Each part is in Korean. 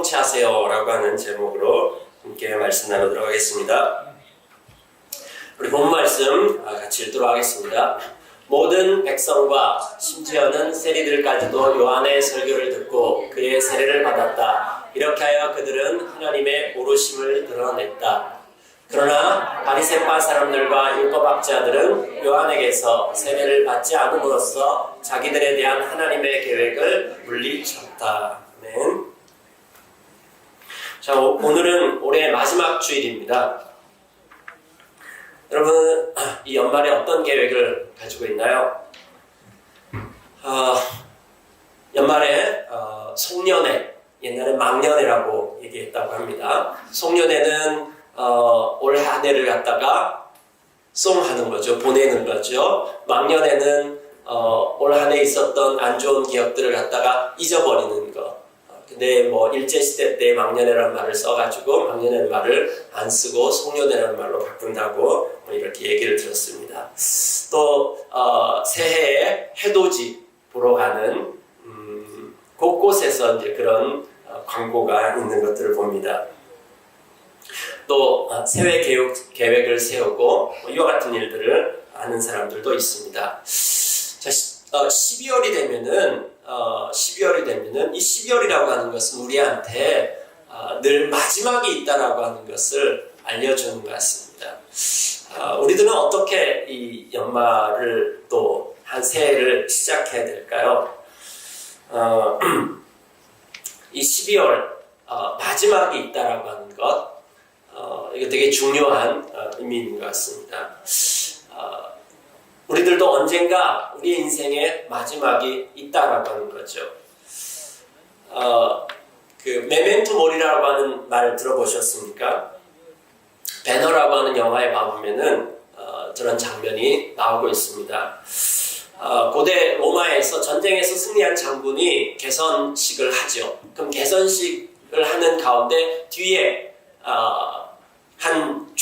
성취하세요 라고 하는 제목으로 함께 말씀 나누도록 하겠습니다. 우리 본 말씀 같이 읽도록 하겠습니다. 모든 백성과 심지어는 세리들까지도 요한의 설교를 듣고 그의 세례를 받았다. 이렇게 하여 그들은 하나님의 오르심을 드러냈다. 그러나 바리새파 사람들과 율법학자들은 요한에게서 세례를 받지 않음으로써 자기들에 대한 하나님의 계획을 물리쳤다. 아멘. 자, 오늘은 올해 마지막 주일입니다. 여러분, 이 연말에 어떤 계획을 가지고 있나요? 연말에 송년회, 옛날에 망년회라고 얘기했다고 합니다. 송년회는 올 한 해를 갖다가 송하는 거죠. 보내는 거죠. 망년회는 올 한 해 있었던 안 좋은 기억들을 갖다가 잊어버리는 거. 근데 뭐 일제시대 때 망년회라는 말을 써가지고 망년회라는 말을 안 쓰고 송년회라는 말로 바꾼다고 이렇게 얘기를 들었습니다. 또 새해에 해돋이 보러 가는 곳곳에서 이제 그런 광고가 있는 것들을 봅니다. 또 새해 계획을 세우고 이와 같은 일들을 하는 사람들도 있습니다. 자, 12월이 되면은 이 12월이라고 하는 것은 우리한테 늘 마지막이 있다라고 하는 것을 알려주는 것 같습니다. 우리들은 어떻게 이 연말을 또 한 새해를 시작해야 될까요? 이 12월 마지막이 있다라고 하는 것, 이거 되게 중요한 의미인 것 같습니다. 우리들도 언젠가 우리의 인생에 마지막이 있다라고 하는 거죠. 그 메멘토 모리라고 하는 말 들어보셨습니까? 배너라고 하는 영화에 봐보면은 저런 장면이 나오고 있습니다. 고대 로마에서 전쟁에서 승리한 장군이 개선식을 하죠. 그럼 개선식을 하는 가운데 뒤에 한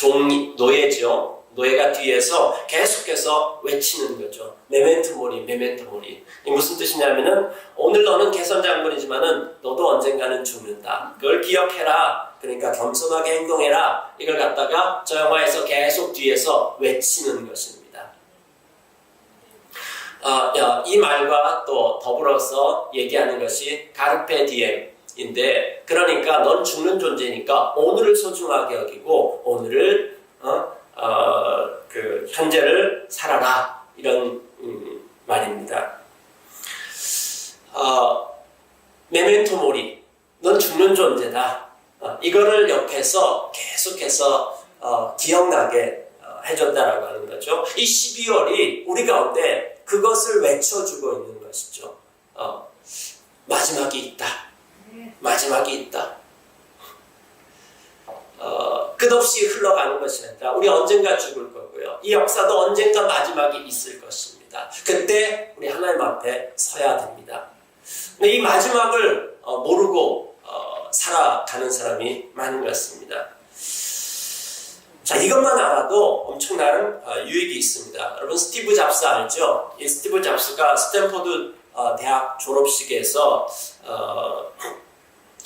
노예죠. 노예가 뒤에서 계속해서 외치는 거죠. 메멘토 모리, 메멘토 모리. 이 무슨 뜻이냐면은 오늘 너는 개선 장군이지만은 너도 언젠가는 죽는다. 그걸 기억해라. 그러니까 겸손하게 행동해라. 이걸 갖다가 저 영화에서 계속 뒤에서 외치는 것입니다. 이 말과 또 더불어서 얘기하는 것이 카르페 디엠인데, 그러니까 넌 죽는 존재니까 오늘을 소중하게 여기고 오늘을 그 현재를 살아라, 이런 말입니다. 메멘토 모리, 넌 죽는 존재다. 이거를 옆에서 계속해서 기억나게 해줬다라고 하는 거죠. 이 12월이 우리 가운데 그것을 외쳐주고 있는 것이죠. 마지막이 있다. 마지막이 있다. 끝없이 흘러가는 것이 아니라 우리 언젠가 죽을 거고요. 이 역사도 언젠가 마지막이 있을 것입니다. 그때 우리 하나님 앞에 서야 됩니다. 근데 이 마지막을 모르고 살아가는 사람이 많은 것 같습니다. 자, 이것만 알아도 엄청난 유익이 있습니다. 여러분, 스티브 잡스 알죠? 이 스티브 잡스가 스탠포드 대학 졸업식에서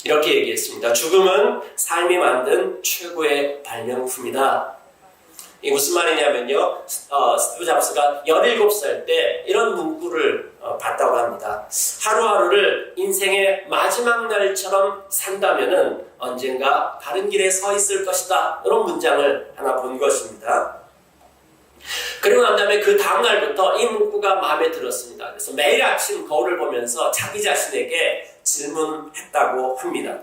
이렇게 얘기했습니다. 죽음은 삶이 만든 최고의 발명품이다. 이게 무슨 말이냐면요, 스티브 잡스가 17살 때 이런 문구를 봤다고 합니다. 하루하루를 인생의 마지막 날처럼 산다면은 언젠가 바른 길에 서 있을 것이다. 이런 문장을 하나 본 것입니다. 그리고 난 다음에 그 다음날부터 이 문구가 마음에 들었습니다. 그래서 매일 아침 거울을 보면서 자기 자신에게 질문했다고 합니다.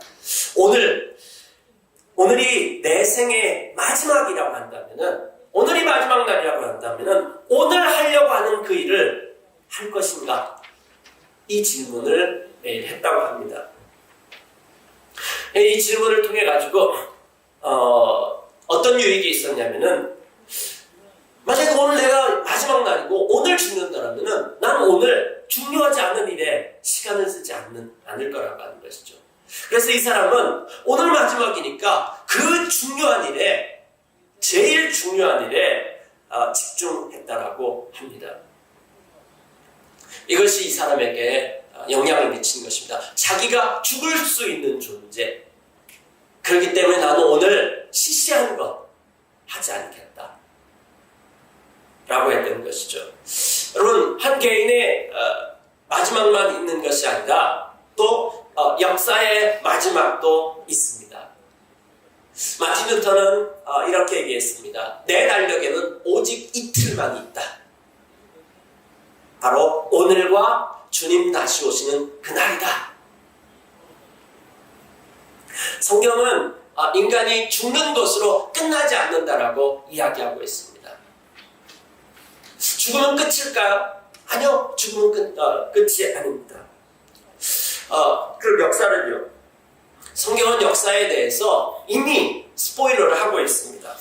오늘이 내 생의 마지막이라고 한다면은, 오늘이 마지막 날이라고 한다면은 오늘 하려고 하는 그 일을 할 것인가? 이 질문을 매일 했다고 합니다. 이 질문을 통해 가지고 어떤 유익이 있었냐면은, 만약에 오늘 내가 마지막 날이고 오늘 죽는다면은 나는 오늘 중요하지 않은 일에 시간을 쓰지 않을 거라고 하는 것이죠. 그래서 이 사람은 오늘 마지막이니까 그 중요한 일에, 제일 중요한 일에 집중했다라고 합니다. 이것이 이 사람에게 영향을 미친 것입니다. 자기가 죽을 수 있는 존재, 그렇기 때문에 나는 오늘 시시한 것 하지 않겠다 라고 했던 것이죠. 여러분, 한 개인의 마지막만 있는 것이 아니라 또 역사의 마지막도 있습니다. 마틴 루터는 이렇게 얘기했습니다. 내 달력에는 오직 이틀만이 있다. 바로 오늘과 주님 다시 오시는 그날이다. 성경은 인간이 죽는 것으로 끝나지 않는다라고 이야기하고 있습니다. 죽음은 끝일까요? 아니요, 죽음은 끝이 아닙니다. 그 역사를요, 성경은 역사에 대해서 이미 스포일러를 하고 있습니다.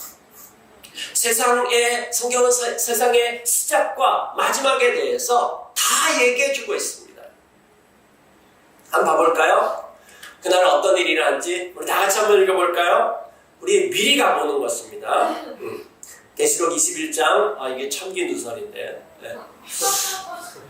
성경은 세상의 시작과 마지막에 대해서 다 얘기해주고 있습니다. 한번 봐볼까요? 그날 어떤 일이 일어난지 우리 다 같이 한번 읽어볼까요? 우리 미리 가보는 것입니다. 계시록 21장, 이게 천기누설인데, 네.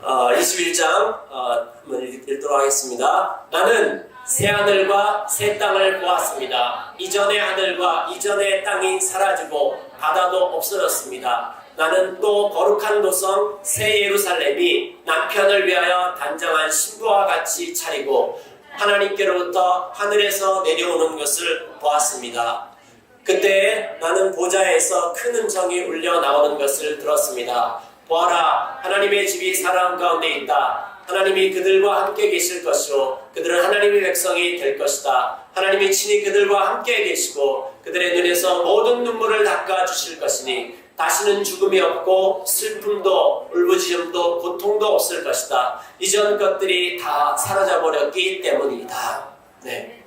21장 한번 읽도록 하겠습니다. 나는 새 하늘과 새 땅을 보았습니다. 이전의 하늘과 이전의 땅이 사라지고 바다도 없어졌습니다. 나는 또 거룩한 도성 새 예루살렘이 남편을 위하여 단장한 신부와 같이 차리고 하나님께로부터 하늘에서 내려오는 것을 보았습니다. 그때 나는 보좌에서 큰 음성이 울려 나오는 것을 들었습니다. 보아라, 하나님의 집이 사람 가운데 있다. 하나님이 그들과 함께 계실 것이요 그들은 하나님의 백성이 될 것이다. 하나님이 친히 그들과 함께 계시고 그들의 눈에서 모든 눈물을 닦아 주실 것이니 다시는 죽음이 없고 슬픔도 울부짖음도 고통도 없을 것이다. 이전 것들이 다 사라져 버렸기 때문이다. 네.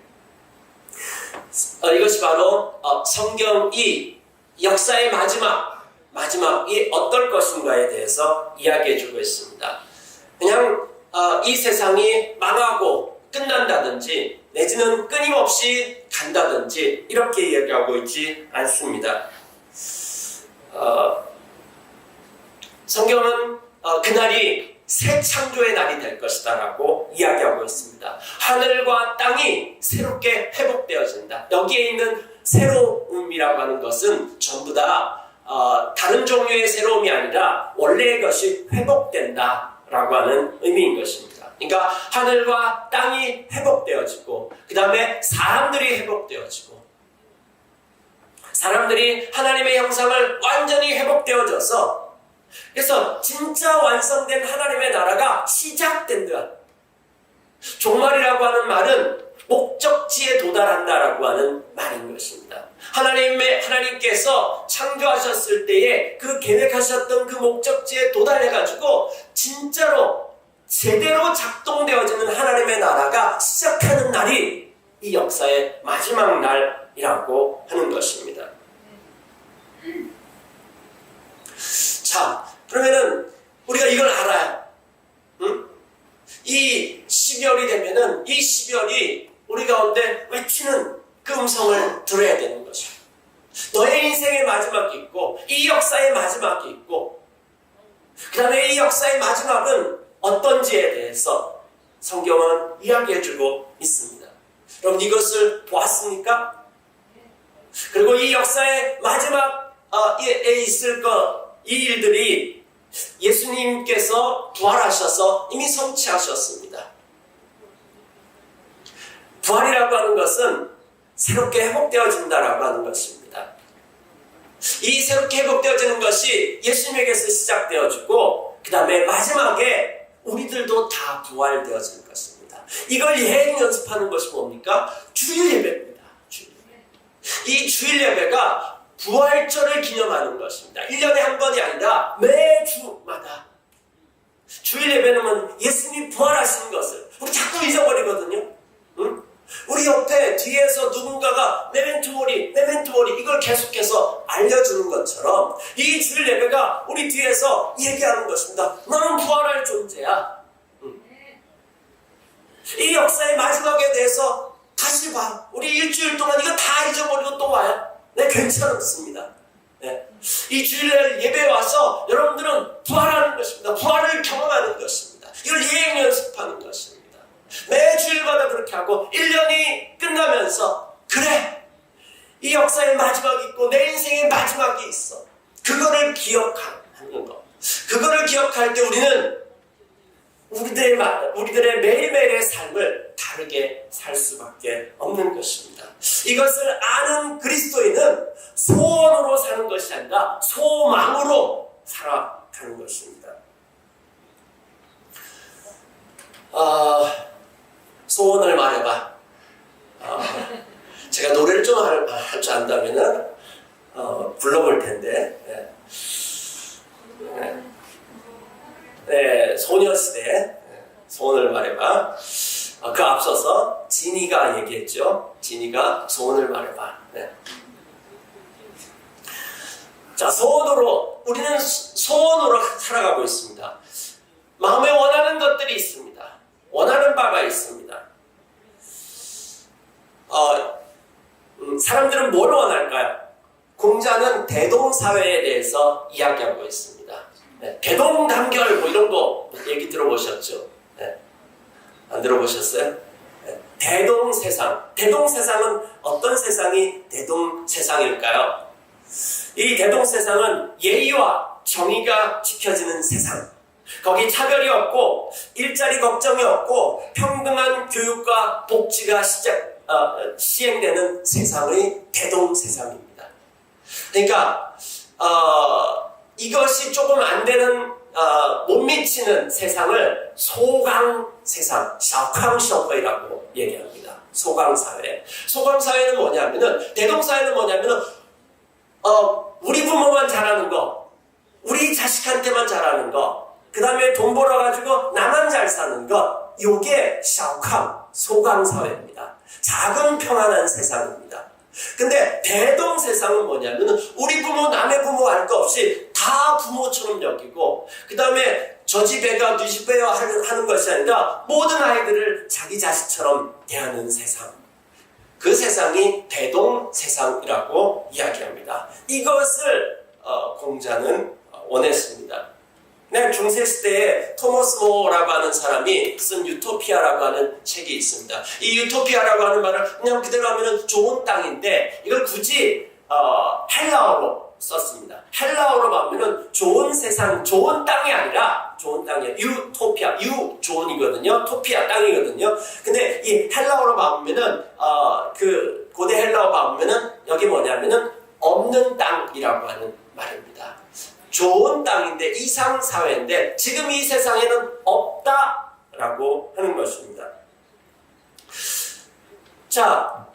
이것이 바로 성경이 역사의 마지막이 어떨 것인가에 대해서 이야기해주고 있습니다. 그냥 이 세상이 망하고 끝난다든지 내지는 끊임없이 간다든지 이렇게 이야기하고 있지 않습니다. 성경은 그날이 새 창조의 날이 될 것이다 라고 이야기하고 있습니다. 하늘과 땅이 새롭게 회복되어진다. 여기에 있는 새로움이라고 하는 것은 전부 다 다른 종류의 새로움이 아니라 원래의 것이 회복된다 라고 하는 의미인 것입니다. 그러니까 하늘과 땅이 회복되어지고 그 다음에 사람들이 회복되어지고 사람들이 하나님의 형상을 완전히 회복되어져서 그래서 진짜 완성된 하나님의 나라가 시작된다. 종말이라고 하는 말은 목적지에 도달한다라고 하는 말인 것입니다. 하나님께서 창조하셨을 때에 그 계획하셨던 그 목적지에 도달해가지고 진짜로 제대로 작동되어지는 하나님의 나라가 시작하는 날이 이 역사의 마지막 날이라고 하는 것입니다. 자, 그러면은 우리가 이걸 알아야, 이 12월이 되면은 이 12월이 우리 가운데 외치는 그 음성을 들어야 되는 것이에요. 너의 인생의 마지막이 있고 이 역사의 마지막이 있고 그 다음에 이 역사의 마지막은 어떤지에 대해서 성경은 이야기해주고 있습니다. 여러분 이것을 보았습니까? 그리고 이 역사의 마지막에 있을 이 일들이 예수님께서 부활하셔서 이미 성취하셨습니다. 부활이라고 하는 것은 새롭게 회복되어진다라고 하는 것입니다. 이 새롭게 회복되어지는 것이 예수님에게서 시작되어지고 그 다음에 마지막에 우리들도 다 부활되어질 것입니다. 이걸 예행 연습하는 것이 뭡니까? 주일 예배입니다. 이 주일 예배가 부활절을 기념하는 것입니다. 1년에 한 번이 아니라 매주마다 주일 예배는 예수님이 부활하신 것을 우리 자꾸 잊어버리거든요. 응? 우리 옆에 뒤에서 누군가가 메멘토 모리 이걸 계속해서 알려주는 것처럼 이 주일 예배가 우리 뒤에서 얘기하는 것입니다. 너는 부활할 존재야. 이 역사의 마지막에 대해서 다시 봐. 우리 일주일 동안 이거 다 잊어버리고 또 와요. 네, 괜찮습니다. 네. 이 주일날 예배에 와서 여러분들은 부활하는 것입니다. 부활을 경험하는 것입니다. 이걸 예행 연습하는 것입니다. 매 주일마다 그렇게 하고 1년이 끝나면서 그래, 이 역사의 마지막이 있고 내 인생의 마지막이 있어. 그거를 기억하는 것. 그거를 기억할 때 우리는 우리들의 매일매일의 삶을 다르게 살 수밖에 없는 것입니다. 이것을 아는 그리스도인은 소원으로 사는 것이 아니라 소망으로 살아가는 것입니다. 소원을 말해봐. 제가 노래를 좀 할 줄 안다면은 불러볼 텐데. 네, 소녀시대 소원을 말해봐. 그 앞서서 지니가 얘기했죠. 지니가 소원을 말해봐. 네. 자, 우리는 소원으로 살아가고 있습니다. 마음에 원하는 것들이 있습니다. 원하는 바가 있습니다. 사람들은 뭘 원할까요? 공자는 대동사회에 대해서 이야기하고 있습니다. 네, 대동단결 이런 거 얘기 들어보셨죠? 네. 안 들어보셨어요? 네. 대동세상. 대동세상은 어떤 세상이 대동세상일까요? 이 대동세상은 예의와 정의가 지켜지는 세상. 거기 차별이 없고 일자리 걱정이 없고 평등한 교육과 복지가 시행되는 세상의 대동세상입니다. 그러니까 이것이 조금 안 되는 못 미치는 세상을 소강세상, 샤캉셔퍼이라고 얘기합니다. 소강사회. 소강사회는 뭐냐면은 대동사회는 뭐냐면은 우리 부모만 잘하는 거, 우리 자식한테만 잘하는 거, 그 다음에 돈 벌어가지고 나만 잘 사는 것, 요게 샤오캉, 소강사회입니다. 작은 평안한 세상입니다. 근데 대동세상은 뭐냐면 우리 부모 남의 부모 알 거 없이 다 부모처럼 여기고 그 다음에 저 집 애가 네 집 애야 하는 것이 아니라 모든 아이들을 자기 자식처럼 대하는 세상. 그 세상이 대동세상이라고 이야기합니다. 이것을 공자는 원했습니다. 네, 중세시대에 토머스 모어라고 하는 사람이 쓴 유토피아라고 하는 책이 있습니다. 이 유토피아라고 하는 말을 그냥 그대로 하면 좋은 땅인데 이걸 굳이 헬라어로 썼습니다. 헬라어로 하면 좋은 세상, 좋은 땅이 아니라 좋은 땅이에요. 유토피아, 좋은이거든요. 토피아 땅이거든요. 근데 이 헬라어로 봐보면은 그 고대 헬라어 봐보면은 여기 뭐냐면은 없는 땅이라고 하는 말입니다. 좋은 땅인데 이상사회인데 지금 이 세상에는 없다라고 하는 것입니다. 자,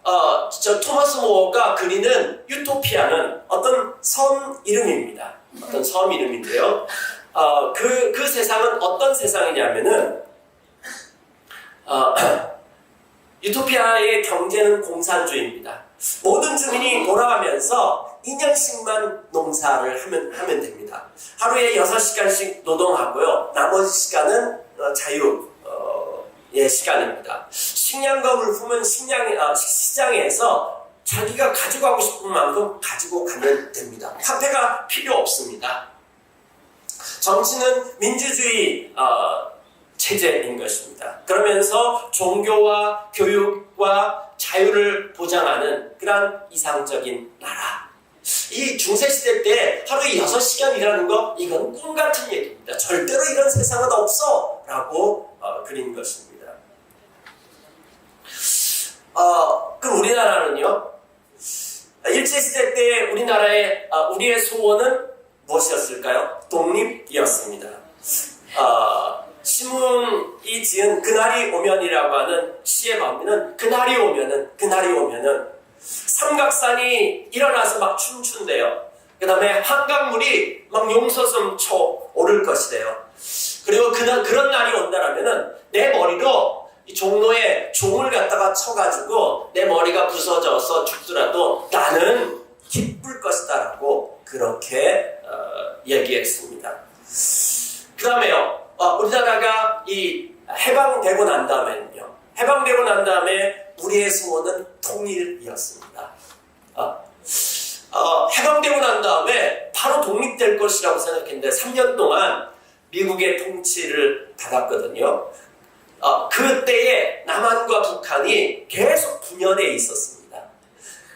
저 토마스 모어가 그리는 유토피아는 어떤 섬 이름입니다. 어떤 섬 이름인데요. 그 세상은 어떤 세상이냐면은 유토피아의 경제는 공산주의입니다. 모든 주민이 돌아가면서 2년씩만 농사를 하면 됩니다. 하루에 6시간씩 노동하고요. 나머지 시간은 자유의 시간입니다. 식량과 물품은 시장에서 자기가 가져가고 싶은 만큼 가지고 가면 됩니다. 화폐가 필요 없습니다. 정치는 민주주의 체제인 것입니다. 그러면서 종교와 교육과 자유를 보장하는 그런 이상적인 나라. 이 중세시대 때 하루에 6시간 일하는 거 이건 꿈 같은 얘기입니다. 절대로 이런 세상은 없어 라고 그린 것입니다. 그럼 우리나라는요? 일제시대 때 우리의 소원은 무엇이었을까요? 독립이었습니다. 신문이 지은 그날이 오면이라고 하는 시에 보면은 그날이 오면은 삼각산이 일어나서 막 춤춘대요. 그 다음에 한강물이 막 용서섬 쳐 오를 것이래요. 그리고 그런 날이 온다라면은 내 머리로 이 종로에 종을 갖다가 쳐가지고 내 머리가 부서져서 죽더라도 나는 기쁠 것이다라고 그렇게 얘기했습니다. 그 다음에요. 우리나라가 해방되고 난 다음에 우리의 소원은 통일이었습니다. 해방되고 난 다음에 바로 독립될 것이라고 생각했는데 3년 동안 미국의 통치를 받았거든요. 그때에 남한과 북한이 계속 분열해 있었습니다.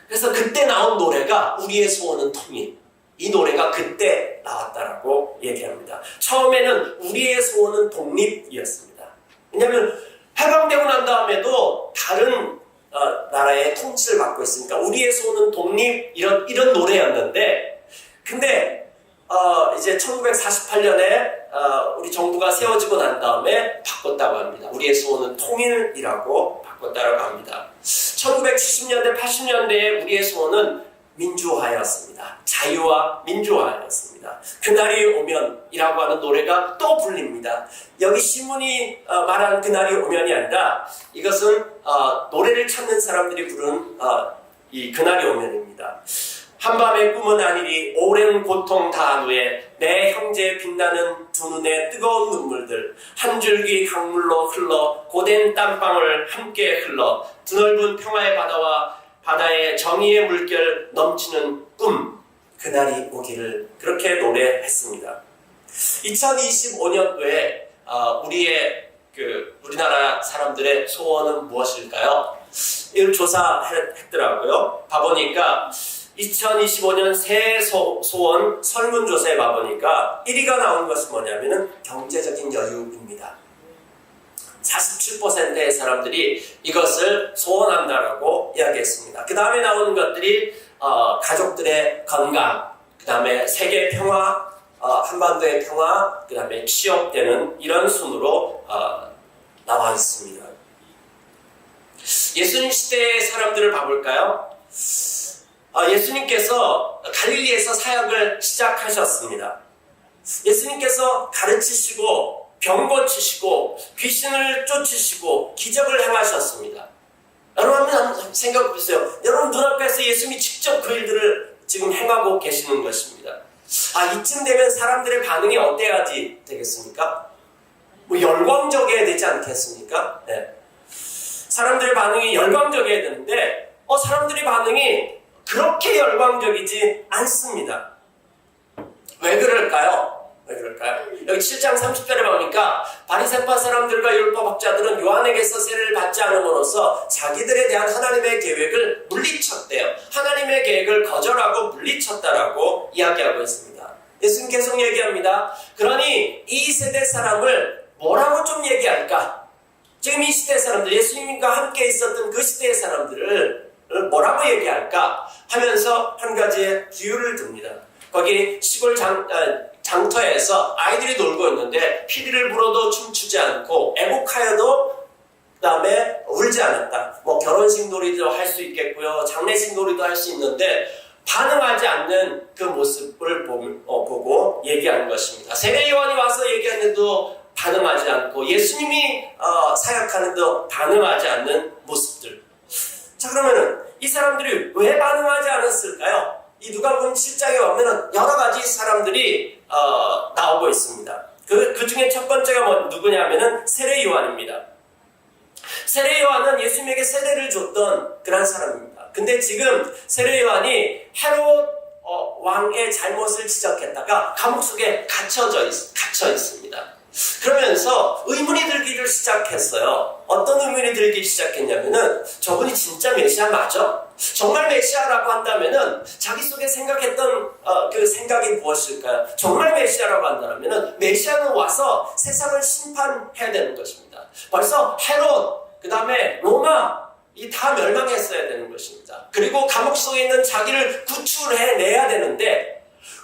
그래서 그때 나온 노래가 우리의 소원은 통일. 이 노래가 그때 나왔다라고 얘기합니다. 처음에는 우리의 소원은 독립이었습니다. 왜냐하면 해방되고 난 다음에도 다른 나라의 통치를 받고 있으니까 우리의 소원은 독립 이런 노래였는데, 근데 이제 1948년에 우리 정부가 세워지고 난 다음에 바꿨다고 합니다. 우리의 소원은 통일이라고 바꿨다고 합니다. 1970년대 80년대에 우리의 소원은 민주화였습니다. 자유와 민주화였습니다. 그날이 오면이라고 하는 노래가 또 불립니다. 여기 신문이 말하는 그날이 오면이 아니라 이것은 노래를 찾는 사람들이 부른 이 그날이 오면입니다. 한밤의 꿈은 아니리 오랜 고통 다한 후에 내 형제의 빛나는 두 눈에 뜨거운 눈물들 한 줄기 강물로 흘러 고된 땀방울 함께 흘러 드넓은 평화의 바다와 바다의 정의의 물결 넘치는 꿈, 그날이 오기를, 그렇게 노래했습니다. 2025년도에 우리나라 사람들의 소원은 무엇일까요? 이걸 조사했더라고요. 봐보니까 2025년 새해 소원 설문조사에 봐보니까 1위가 나온 것은 뭐냐면은 경제적인 여유입니다. 47%의 사람들이 이것을 소원한다라고 이야기했습니다. 그 다음에 나오는 것들이 가족들의 건강, 그 다음에 세계 평화, 한반도의 평화, 그 다음에 취업되는 이런 순으로 나와 있습니다. 예수님 시대의 사람들을 봐볼까요? 예수님께서 갈릴리에서 사역을 시작하셨습니다. 예수님께서 가르치시고 병 고치시고 귀신을 쫓으시고 기적을 행하셨습니다. 여러분 한번 생각해 보세요. 여러분 눈앞에서 예수님이 직접 그 일들을 지금 행하고 계시는 것입니다. 이쯤 되면 사람들의 반응이 어때야지 되겠습니까? 열광적이어야 되지 않겠습니까? 네. 사람들의 반응이 열광적이어야 되는데 사람들의 반응이 그렇게 열광적이지 않습니다. 왜 그럴까요? 여기 7장 30절에 보니까 바리새파 사람들과 율법학자들은 요한에게서 세례를 받지 않음으로써 자기들에 대한 하나님의 계획을 물리쳤대요. 하나님의 계획을 거절하고 물리쳤다라고 이야기하고 있습니다. 예수님 계속 얘기합니다. 그러니 이 세대 사람을 뭐라고 좀 얘기할까? 지금 이 시대 사람들, 예수님과 함께 있었던 그 시대의 사람들을 뭐라고 얘기할까? 하면서 한 가지의 비유를 듭니다. 거기 시골 장터에서 아이들이 놀고 있는데 피리를 불어도 춤추지 않고 애곡하여도 그 다음에 울지 않았다. 결혼식 놀이도 할 수 있겠고요, 장례식 놀이도 할 수 있는데 반응하지 않는 그 모습을 보고 얘기하는 것입니다. 세례 요한이 와서 얘기하는데도 반응하지 않고 예수님이 사역하는데도 반응하지 않는 모습들. 자, 그러면은 이 사람들이 왜 반응하지 않았을까요? 이 누가복음 7장에 보면은 여러 가지 사람들이 나오고 있습니다. 그 중에 첫 번째가 누구냐면은 세례 요한입니다. 세례 요한은 예수님에게 세례를 줬던 그런 사람입니다. 근데 지금 세례 요한이 헤롯 왕의 잘못을 지적했다가 감옥 속에 갇혀 있습니다. 그러면서 의문이 들기를 시작했어요. 어떤 의문이 들기 시작했냐면은 저분이 진짜 메시아 맞아? 정말 메시아라고 한다면은 자기 속에 생각했던 그 생각이 무엇일까요? 정말 메시아라고 한다면은 메시아는 와서 세상을 심판해야 되는 것입니다. 벌써 헤롯, 그 다음에 로마 이 다 멸망했어야 되는 것입니다. 그리고 감옥 속에 있는 자기를 구출해내야 되는데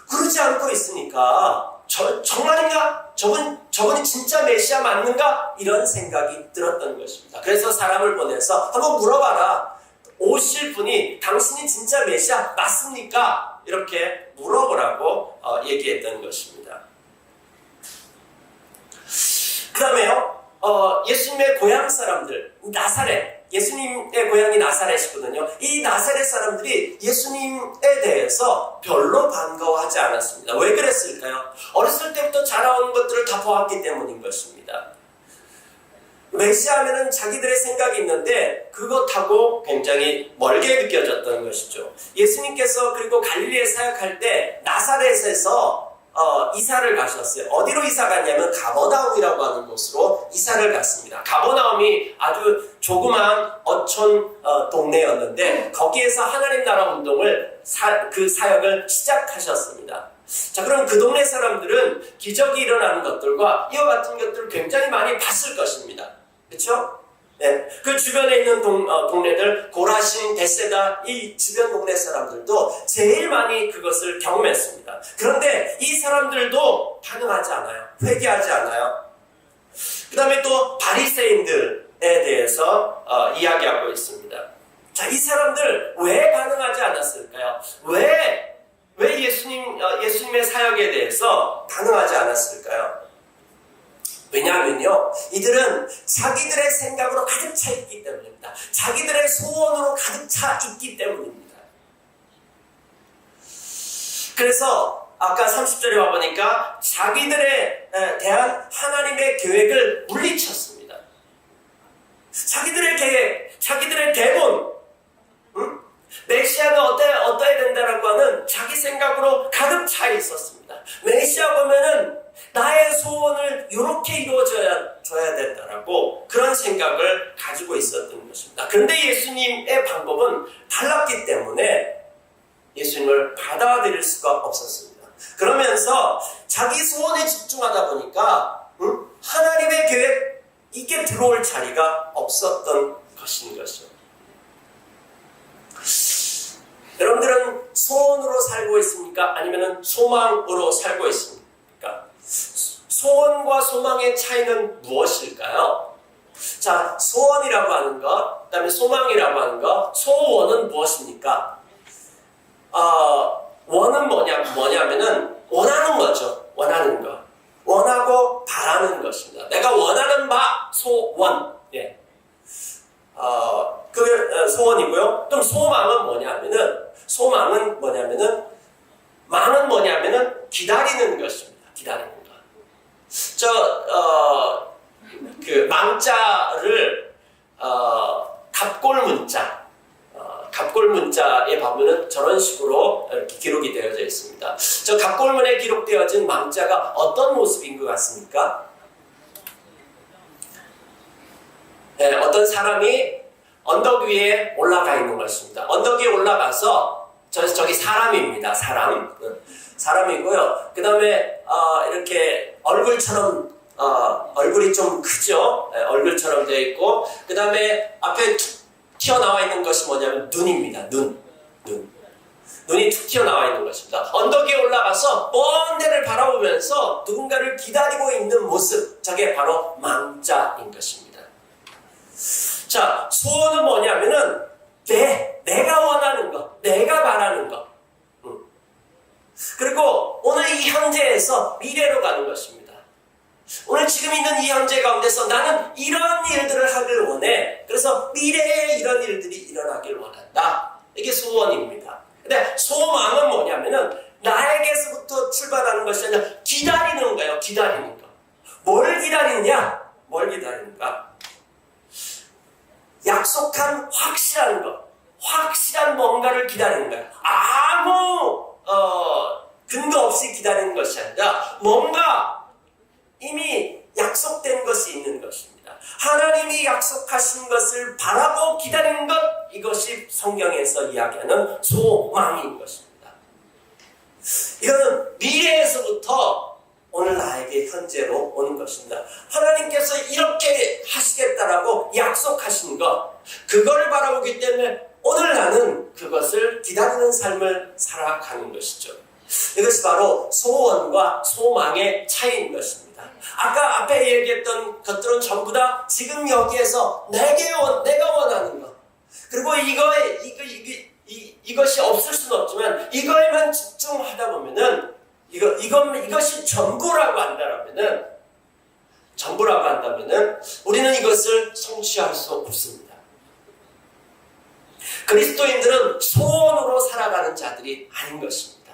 그러지 않고 있으니까 정말인가? 저분이 진짜 메시아 맞는가? 이런 생각이 들었던 것입니다. 그래서 사람을 보내서 한번 물어봐라. 오실 분이 당신이 진짜 메시아 맞습니까? 이렇게 물어보라고 얘기했던 것입니다. 그 다음에요, 예수님의 고향 사람들, 나사렛, 예수님의 고향이 나사렛이거든요. 이 나사렛 사람들이 예수님에 대해서 별로 반가워하지 않았습니다. 왜 그랬을까요? 어렸을 때부터 자라온 것들을 다 보았기 때문인 것입니다. 메시아면은 자기들의 생각이 있는데 그것하고 굉장히 멀게 느껴졌던 것이죠. 예수님께서 그리고 갈릴리에 사역할 때 나사렛에서 이사를 가셨어요. 어디로 이사 갔냐면 가버나움이라고 하는 곳으로 이사를 갔습니다. 가버나움이 아주 조그마한 어촌 동네였는데 거기에서 하나님 나라 운동을 그 사역을 시작하셨습니다. 자, 그럼 그 동네 사람들은 기적이 일어나는 것들과 이와 같은 것들을 굉장히 많이 봤을 것입니다. 그렇죠? 네, 그 주변에 있는 동네들 고라신, 베세다 이 주변 동네 사람들도 제일 많이 그것을 경험했습니다. 그런데 이 사람들도 반응하지 않아요. 회개하지 않아요. 그 다음에 또 바리새인들에 대해서 이야기하고 있습니다. 자, 이 사람들 왜 반응하지 않았을까요? 왜 예수님의 사역에 대해서 반응하지 않았을까요? 왜냐하면요, 이들은 자기들의 생각으로 가득 차 있기 때문입니다. 자기들의 소원으로 가득 차 있기 때문입니다. 그래서 아까 30절에 와보니까 자기들에 대한 하나님의 계획을 물리쳤습니다. 자기들의 계획, 자기들의 대본, 메시아는 어떠해야 된다라고 하는 자기 생각으로 가득 차 있었습니다. 메시아 보면은 나의 소원을 이렇게 이루어져야 된다라고 그런 생각을 가지고 있었던 것입니다. 그런데 예수님의 방법은 달랐기 때문에 예수님을 받아들일 수가 없었습니다. 그러면서 자기 소원에 집중하다 보니까 하나님의 계획 이게 들어올 자리가 없었던 것인 것이죠. 여러분들은 소원으로 살고 있습니까? 아니면 소망으로 살고 있습니까? 소원과 소망의 차이는 무엇일까요? 자, 소원이라고 하는 것, 그 다음에 소망이라고 하는 것, 소원은 무엇입니까? 원은 뭐냐면은 원하는 거죠. 원하는 것. 원하고 바라는 것입니다. 내가 원하는 바, 소원. 예. 그게 소원이고요. 그럼 소망은 뭐냐면은 기다리는 것입니다. 기다리는 것. 그 망자를 갑골문자에 보면은 저런 식으로 이렇게 기록이 되어져 있습니다. 저 갑골문에 기록되어진 망자가 어떤 모습인 것 같습니까? 네, 어떤 사람이 언덕 위에 올라가 있는 것입니다. 언덕 위에 올라가서 저기 사람입니다. 사람이고요. 그 다음에 이렇게 얼굴처럼 얼굴이 좀 크죠. 얼굴처럼 되어 있고 그 다음에 앞에 툭 튀어나와 있는 것이 뭐냐면 눈입니다. 눈이 툭 튀어나와 있는 것입니다. 언덕 위에 올라가서 먼 데를 바라보면서 누군가를 기다리고 있는 모습, 저게 바로 망자인 것입니다. 자, 소원은 뭐냐면은 내가 원하는 것, 내가 바라는 것. 그리고 오늘 이 현재에서 미래로 가는 것입니다. 오늘 지금 있는 이 현재 가운데서 나는 이런 일들을 하길 원해. 그래서 미래에 이런 일들이 일어나길 원한다. 이게 소원입니다. 근데 소망은 뭐냐면은 나에게서부터 출발하는 것이 아니라 기다리는 거예요. 기다리는 거. 뭘 기다리느냐? 뭘 기다리는가? 약속한 확실한 것, 확실한 뭔가를 기다리는 거예요. 아무 근거 없이 기다리는 것이 아니라 뭔가 이미 약속된 것이 있는 것입니다. 하나님이 약속하신 것을 바라고 기다리는 것, 이것이 성경에서 이야기하는 소망인 것입니다. 이거는 미래에서부터 오늘 나에게 현재로 오는 것입니다. 하나님께서 이렇게 하시겠다라고 약속하신 것, 그거를 바라보기 때문에 오늘 나는 그것을 기다리는 삶을 살아가는 것이죠. 이것이 바로 소원과 소망의 차이인 것입니다. 아까 앞에 얘기했던 것들은 전부 다 지금 여기에서 내가 원하는 것, 그리고 이것이 없을 수는 없지만 이거에만 집중하다 보면은 이것이 전부라고 한다면은 우리는 이것을 성취할 수 없습니다. 그리스도인들은 소원으로 살아가는 자들이 아닌 것입니다.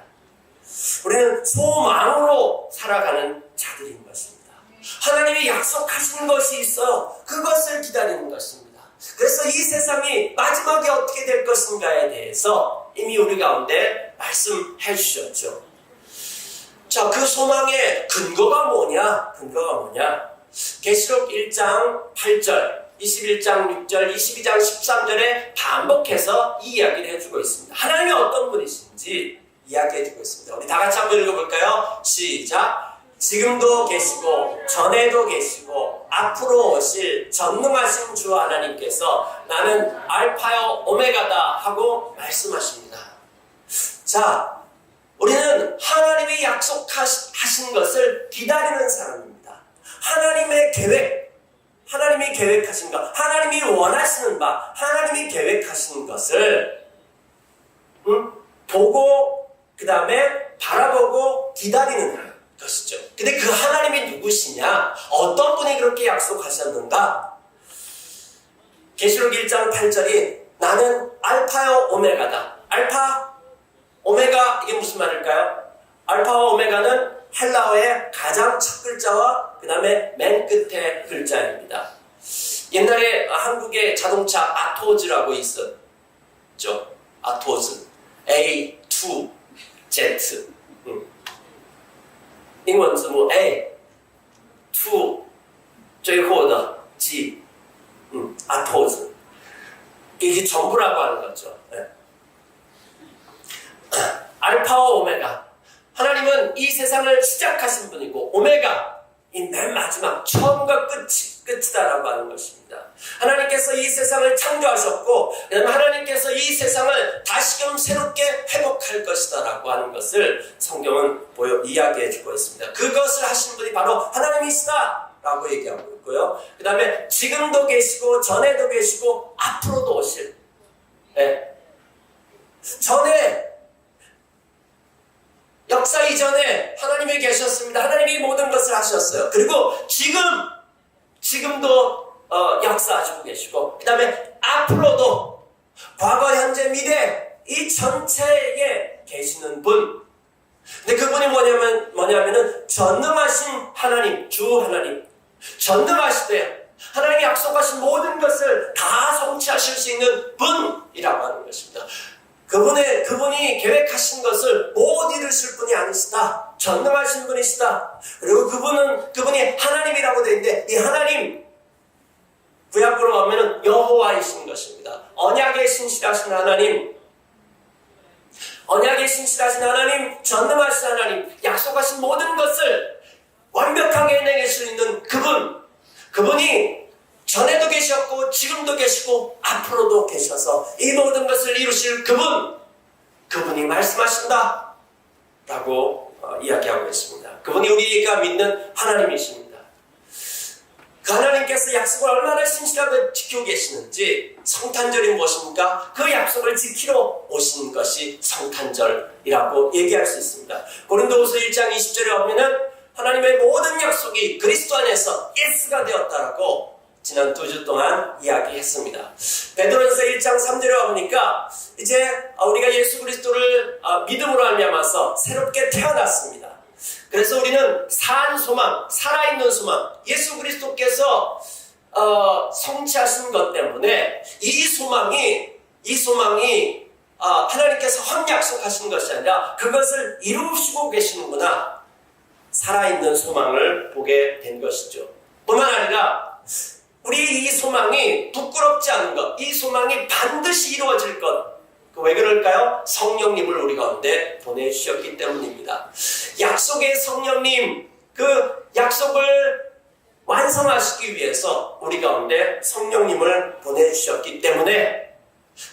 우리는 소망으로 살아가는 자들인 것입니다. 하나님이 약속하신 것이 있어요. 그것을 기다리는 것입니다. 그래서 이 세상이 마지막에 어떻게 될 것인가에 대해서 이미 우리 가운데 말씀해 주셨죠. 자, 그 소망의 근거가 뭐냐? 근거가 뭐냐? 계시록 1장 8절, 21장 6절, 22장 13절에 반복해서 이 이야기를 해주고 있습니다. 하나님이 어떤 분이신지 이야기해주고 있습니다. 우리 다 같이 한번 읽어볼까요? 시작! 지금도 계시고 전에도 계시고 앞으로 오실 전능하신 주 하나님께서 나는 알파요 오메가다 하고 말씀하십니다. 자, 우리는 하나님이 약속하신 것을 기다리는 사람입니다. 하나님의 계획, 하나님이 계획하신 것, 하나님이 원하시는 바, 하나님이 계획하신 것을 보고 그 다음에 바라보고 기다리는 것이죠. 근데 그 하나님이 누구시냐? 어떤 분이 그렇게 약속하셨는가? 계시록 1장 8절이 나는 알파요 오메가다. 알파, 오메가, 이게 무슨 말일까요? 알파와 오메가는 헬라어의 가장 첫 글자와 그 다음에 맨 끝의 글자입니다. 옛날에 한국에 자동차 아토즈라고 있었죠. 아토즈. A, 2, Z.英文字母 A, 2, 最后的 G, 아토즈. 이게 전부라고 하는 거죠. 네. 알파와 오메가. 하나님은 이 세상을 시작하신 분이고 오메가, 이 맨 마지막 처음과 끝이다라고 하는 것입니다. 하나님께서 이 세상을 창조하셨고 그다음에 하나님께서 이 세상을 다시금 새롭게 회복할 것이다라고 하는 것을 성경은 이야기해주고 있습니다. 그것을 하신 분이 바로 하나님이시다라고 얘기하고 있고요. 그 다음에 지금도 계시고 전에도 계시고 앞으로도 오실, 네. 전에 역사 이전에 하나님이 계셨습니다. 하나님이 모든 것을 하셨어요. 그리고 지금도 역사하시고 계시고 그 다음에 앞으로도 과거, 현재, 미래 이 전체에 계시는 분. 근데 그분이 뭐냐면은 전능하신 하나님, 주 하나님. 전능하시대요. 하나님이 약속하신 모든 것을 다 성취하실 수 있는 분이라고 하는 것입니다. 그분이 계획하신 것을 못 이루실 분이 아니시다. 전능하신 분이시다. 그리고 그분이 하나님이라고 되어 있는데, 이 하나님, 구약으로 가면은 여호와이신 것입니다. 언약에 신실하신 하나님, 전능하신 하나님, 약속하신 모든 것을 완벽하게 해내실 수 있는 그분이 전에도 계셨고 지금도 계시고 앞으로도 계셔서 이 모든 것을 이루실 그분이 말씀하신다 라고 이야기하고 있습니다. 그분이 우리가 믿는 하나님이십니다. 그 하나님께서 약속을 얼마나 신실하게 지키고 계시는지, 성탄절이 무엇입니까? 그 약속을 지키러 오신 것이 성탄절이라고 얘기할 수 있습니다. 고린도후서 1장 20절에 보면은 하나님의 모든 약속이 그리스도 안에서 예스가 되었다라고 지난 2주 동안 이야기했습니다. 베드로전서 1장 3절에 보니까 이제 우리가 예수 그리스도를 믿음으로 말미암아서 새롭게 태어났습니다. 그래서 우리는 산 소망, 살아있는 소망, 예수 그리스도께서 성취하신 것 때문에 이 소망이 하나님께서 확약속하신 것이 아니라 그것을 이루시고 계시는구나, 살아있는 소망을 보게 된 것이죠. 뿐만 아니라 우리 이 소망이 부끄럽지 않은 것, 이 소망이 반드시 이루어질 것, 왜 그럴까요? 성령님을 우리 가운데 보내주셨기 때문입니다. 약속의 성령님, 그 약속을 완성하시기 위해서 우리 가운데 성령님을 보내주셨기 때문에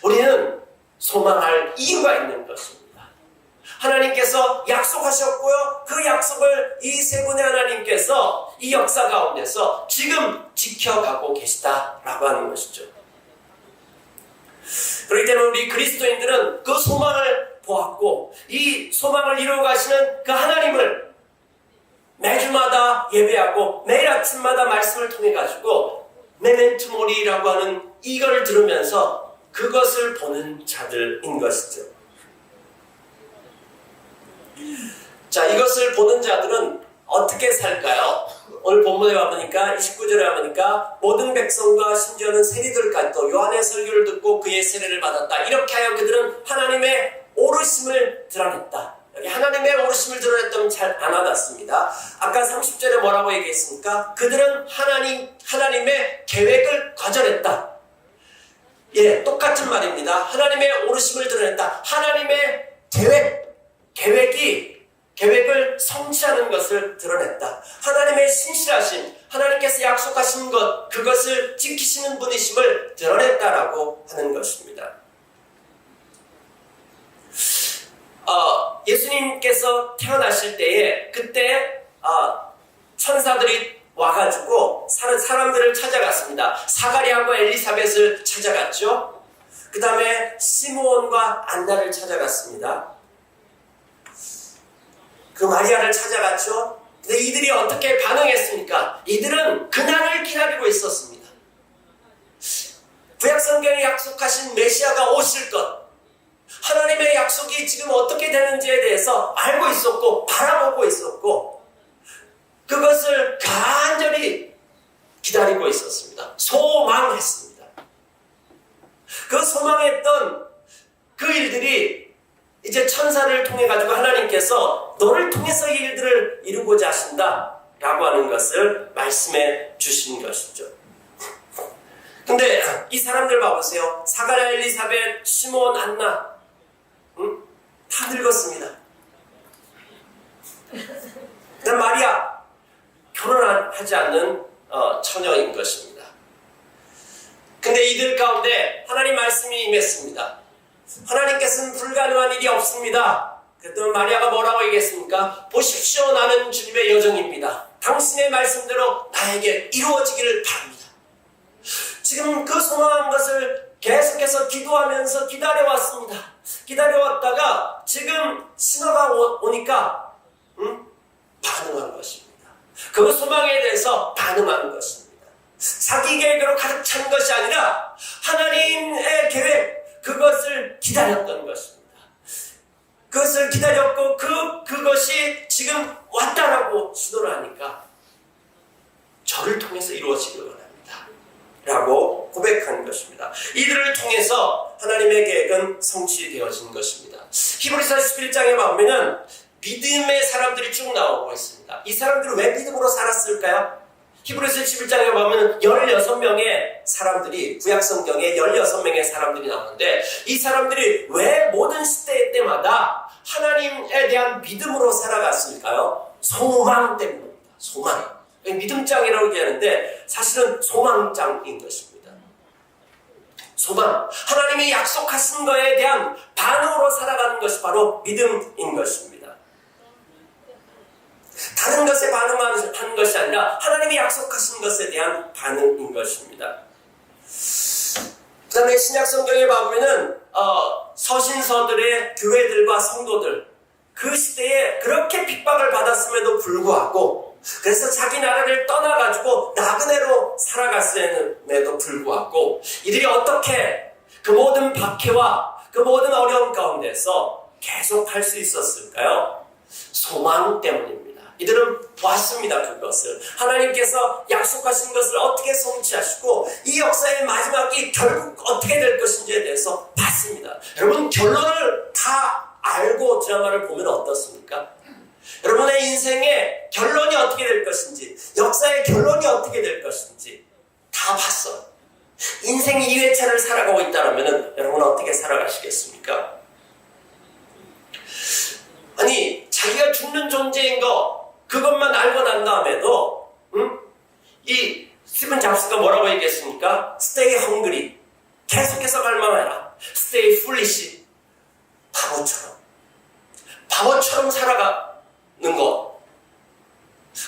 우리는 소망할 이유가 있는 것입니다. 하나님께서 약속하셨고요, 그 약속을 이 세 분의 하나님께서 이 역사 가운데서 지금 지켜가고 계시다라고 하는 것이죠. 그렇기 때문에 우리 그리스도인들은 그 소망을 보았고 이 소망을 이루어 가시는 그 하나님을 매주마다 예배하고 매일 아침마다 말씀을 통해 가지고 메멘토 모리라고 하는 이걸 들으면서 그것을 보는 자들인 것이죠. 자, 이것을 보는 자들은 어떻게 살까요? 오늘 본문에 와보니까 29절에 와보니까 모든 백성과 심지어는 세리들까지도 요한의 설교를 듣고 그의 세례를 받았다. 이렇게 하여 그들은 하나님의 오르심을 드러냈다. 여기 하나님의 하나님의 오르심을 드러냈다면 잘 안 와닿습니다. 아까 30절에 뭐라고 얘기했습니까? 그들은 하나님의 계획을 거절했다. 예, 똑같은 말입니다. 하나님의 오르심을 드러냈다. 하나님의 계획을 성취하는 것을 드러냈다. 하나님의 신실하심, 하나님께서 약속하신 것, 그것을 지키시는 분이심을 드러냈다라고 하는 것입니다. 예수님께서 태어나실 때에 그때 천사들이 와가지고 사람들을 찾아갔습니다. 사가랴와 엘리사벳을 찾아갔죠. 그 다음에 시므온과 안나를 찾아갔습니다. 그 마리아를 찾아갔죠. 근데 이들이 어떻게 반응했습니까? 이들은 그날을 기다리고 있었습니다. 구약성경에 약속하신 메시아가 오실 것, 하나님의 약속이 지금 어떻게 되는지에 대해서 알고 있었고 바라보고 있었고 그것을 간절히 기다리고 있었습니다. 소망했습니다. 그 소망했던 그 일들이 이제 천사를 통해 가지고 하나님께서 너를 통해서 이 일들을 이루고자 하신다 라고 하는 것을 말씀해 주신 것이죠. 근데 이 사람들 봐보세요. 사가랴, 엘리사벳, 시므온, 안나 다 늙었습니다. 그다음 마리아 결혼하지 않는 처녀인 것입니다. 근데 이들 가운데 하나님 말씀이 임했습니다. 하나님께서는 불가능한 일이 없습니다. 그랬더니 마리아가 뭐라고 얘기했습니까? 보십시오, 나는 주님의 여종입니다. 당신의 말씀대로 나에게 이루어지기를 바랍니다. 지금 그 소망한 것을 계속해서 기도하면서 기다려왔습니다. 기다려왔다가 지금 신호가 오니까 반응한 것입니다. 그 소망에 대해서 반응하는 것입니다. 자기 계획으로 가득 찬 것이 아니라 하나님의 계획, 그것을 기다렸던 것입니다. 그것을 기다렸고 그것이 지금 왔다라고 시도를 하니까 저를 통해서 이루어지길 원합니다 라고 고백한 것입니다. 이들을 통해서 하나님의 계획은 성취되어진 것입니다. 히브리서 11장에 보면은 믿음의 사람들이 쭉 나오고 있습니다. 이 사람들은 왜 믿음으로 살았을까요? 히브리서 11장에 보면 16명의 사람들이, 구약성경에 16명의 사람들이 나오는데 이 사람들이 왜 모든 시대 때마다 하나님에 대한 믿음으로 살아갔을까요? 소망 때문입니다. 소망. 믿음장이라고 얘기하는데 사실은 소망장인 것입니다. 소망. 하나님이 약속하신 것에 대한 반응으로 살아가는 것이 바로 믿음인 것입니다. 다른 것에 반응하는 것이 아니라 하나님이 약속하신 것에 대한 반응인 것입니다. 그 다음에 신약성경에 보면은 서신서들의 교회들과 성도들, 그 시대에 그렇게 핍박을 받았음에도 불구하고, 그래서 자기 나라를 떠나가지고 나그네로 살아갔음에도 불구하고 이들이 어떻게 그 모든 박해와 그 모든 어려움 가운데서 계속 할 수 있었을까요? 소망 때문입니다. 이들은 보았습니다. 그것을 하나님께서 약속하신 것을 어떻게 성취하시고 이 역사의 마지막이 결국 어떻게 될 것인지에 대해서 봤습니다. 여러분, 결론을 다 알고 드라마를 보면 어떻습니까? 여러분의 인생의 결론이 어떻게 될 것인지, 역사의 결론이 어떻게 될 것인지 다 봤어요. 인생 2회차를 살아가고 있다면 여러분은 어떻게 살아가시겠습니까? 아니, 자기가 죽는 존재인 거 그것만 알고 난 다음에도 이 스티븐 잡스가 뭐라고 얘기했습니까? Stay hungry. 계속해서 갈망해라. Stay foolish. 바보처럼 살아가는 것,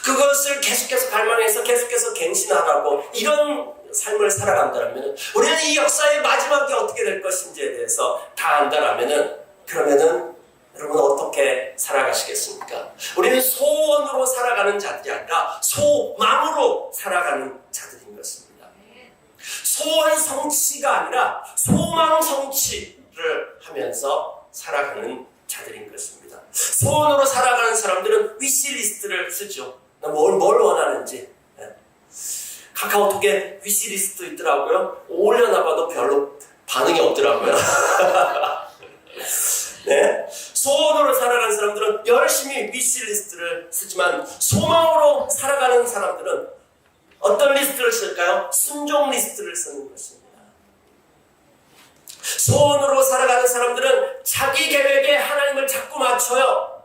그것을 계속해서 갈망해서 계속해서 갱신하라고 이런 삶을 살아간다면 우리는 이 역사의 마지막이 어떻게 될 것인지에 대해서 다 안다라면 그러면은 여러분 어떻게 살아가시겠습니까? 우리는 소원으로 살아가는 자들이 아니라 소망으로 살아가는 자들인 것입니다. 소원 성취가 아니라 소망 성취를 하면서 살아가는 자들인 것입니다. 소원으로 살아가는 사람들은 위시리스트를 쓰죠. 뭘 원하는지. 카카오톡에 위시리스트 있더라고요. 올려놔봐도 별로 반응이 없더라고요. 네? 소원으로 살아가는 사람들은 열심히 위시리스트를 쓰지만 소망으로 살아가는 사람들은 어떤 리스트를 쓸까요? 순종 리스트를 쓰는 것입니다. 소원으로 살아가는 사람들은 자기 계획에 하나님을 자꾸 맞춰요.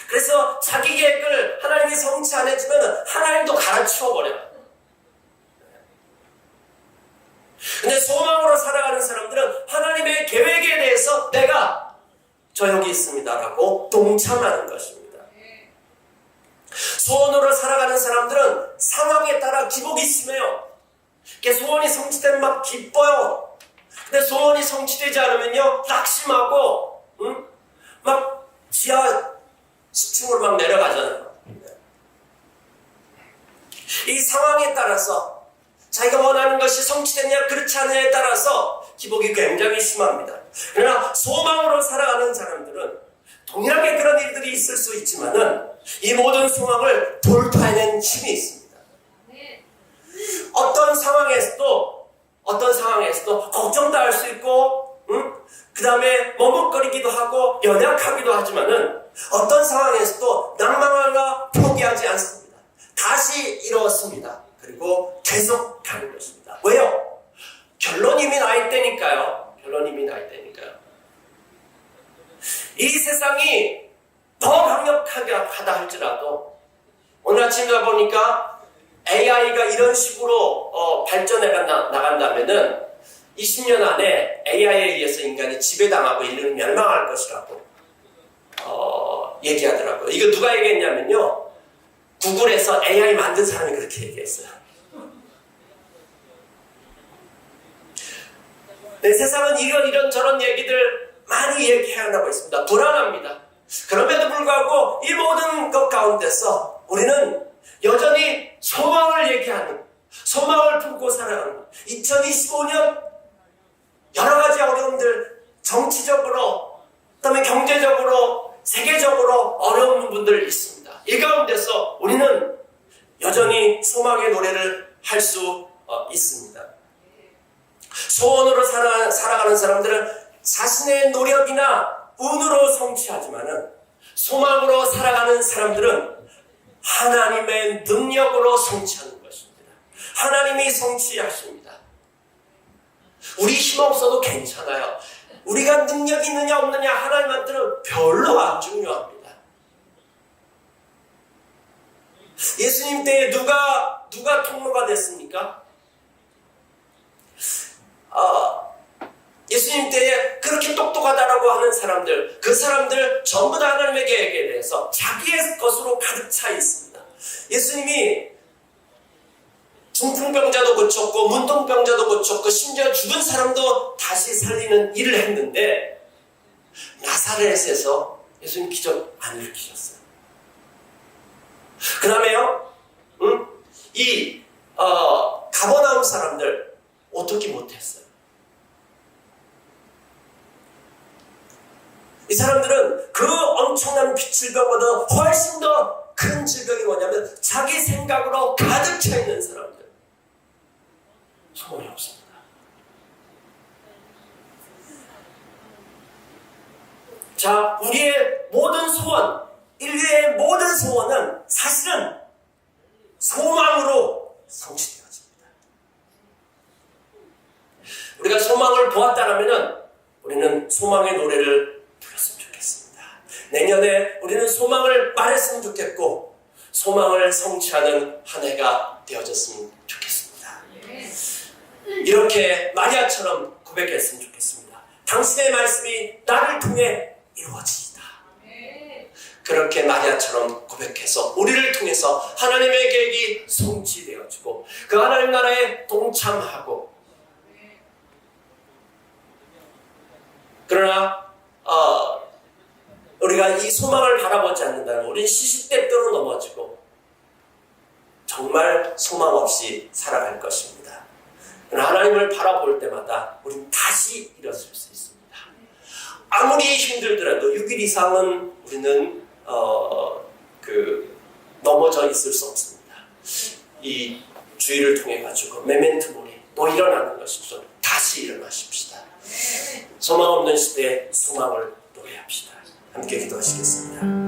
그래서 자기 계획을 하나님이 성취 안 해주면 하나님도 갈아치워버려요. 근데 소망으로 살아가는 사람들은 하나님의 계획에 대해서 내가 저 여기 있습니다 라고 동참하는 것입니다. 소원으로 살아가는 사람들은 상황에 따라 기복이 심해요. 소원이 성취되면 막 기뻐요. 근데 소원이 성취되지 않으면요 낙심하고 막 지하 10층으로 막 내려가잖아요. 이 상황에 따라서 자기가 원하는 것이 성취됐냐 그렇지 않느냐에 따라서 기복이 굉장히 심합니다. 그러나 소망으로 살아가는 사람들은 동일하게 그런 일들이 있을 수 있지만은 이 모든 상황을 돌파해낸 힘이 있습니다. 어떤 상황에서도 걱정도 할 수 있고 그 다음에 머뭇거리기도 하고 연약하기도 하지만은 어떤 상황에서도 낭망하거나 포기하지 않습니다. 다시 일어섭니다. 그리고 계속 가는 것입니다. 왜요? 결론 이미 나 있다니까요. 이 세상이 더 강력하게 하다 할지라도 오늘 아침에 보니까 AI가 이런 식으로 발전해 나간다면은 20년 안에 AI에 의해서 인간이 지배당하고 인류는 멸망할 것이라고 얘기하더라고요. 이거 누가 얘기했냐면요. 구글에서 AI 만든 사람이 그렇게 얘기했어요. 네, 세상은 이런 저런 얘기들 많이 얘기해나가고 있습니다. 불안합니다. 그럼에도 불구하고 이 모든 것 가운데서 우리는 여전히 소망을 얘기하는, 소망을 품고 살아가는 2025년 여러 가지 어려움들, 정치적으로, 그다음에 경제적으로, 세계적으로 어려운 부분들 있습니다. 이 가운데서 우리는 여전히 소망의 노래를 할 수 있습니다. 소원으로 살아가는 사람들은 자신의 노력이나 운으로 성취하지만은 소망으로 살아가는 사람들은 하나님의 능력으로 성취하는 것입니다. 하나님이 성취하십니다. 우리 힘 없어도 괜찮아요. 우리가 능력이 있느냐 없느냐 하나님한테는 별로 안 중요합니다. 예수님 때에 누가 통로가 됐습니까? 예수님 때에 그렇게 똑똑하다라고 하는 사람들, 그 사람들 전부 다 하나님의 계획에 대해서 자기의 것으로 가득 차 있습니다. 예수님이 중풍병자도 고쳤고 문둥병자도 고쳤고 심지어 죽은 사람도 다시 살리는 일을 했는데 나사렛에서 예수님 기적 안 일으키셨어요. 그 다음에요, 가버나움 사람들 어떻게 못했어요? 이 사람들은 그 엄청난 질병보다 훨씬 더 큰 질병이 뭐냐면 자기 생각으로 가득 차 있는 사람들. 소망이 없습니다. 자, 우리의 모든 소원, 인류의 모든 소원은 사실은 소망으로 성취되어집니다. 우리가 소망을 보았다면 우리는 소망의 노래를 불렀으면 좋겠습니다. 내년에 우리는 소망을 말했으면 좋겠고 소망을 성취하는 한 해가 되어졌으면 좋겠습니다. 이렇게 마리아처럼 고백했으면 좋겠습니다. 당신의 말씀이 나를 통해 이루어지이다. 그렇게 마리아처럼 고백해서 우리를 통해서 하나님의 계획이 성취되어지고 그 하나님 나라에 동참하고, 그러나 우리가 이 소망을 바라보지 않는다면 우리는 시시때때로 넘어지고 정말 소망 없이 살아갈 것입니다. 그러나 하나님을 바라볼 때마다 우리는 다시 일어설 수 있습니다. 아무리 힘들더라도 6일 이상은 우리는 넘어져 있을 수 없습니다. 이 주의를 통해 가지고 메멘토 모리 또 일어나는 것이죠. 다시 일어나십시다. 소망 없는 시대에 소망을 노래합시다. 함께 기도하시겠습니다.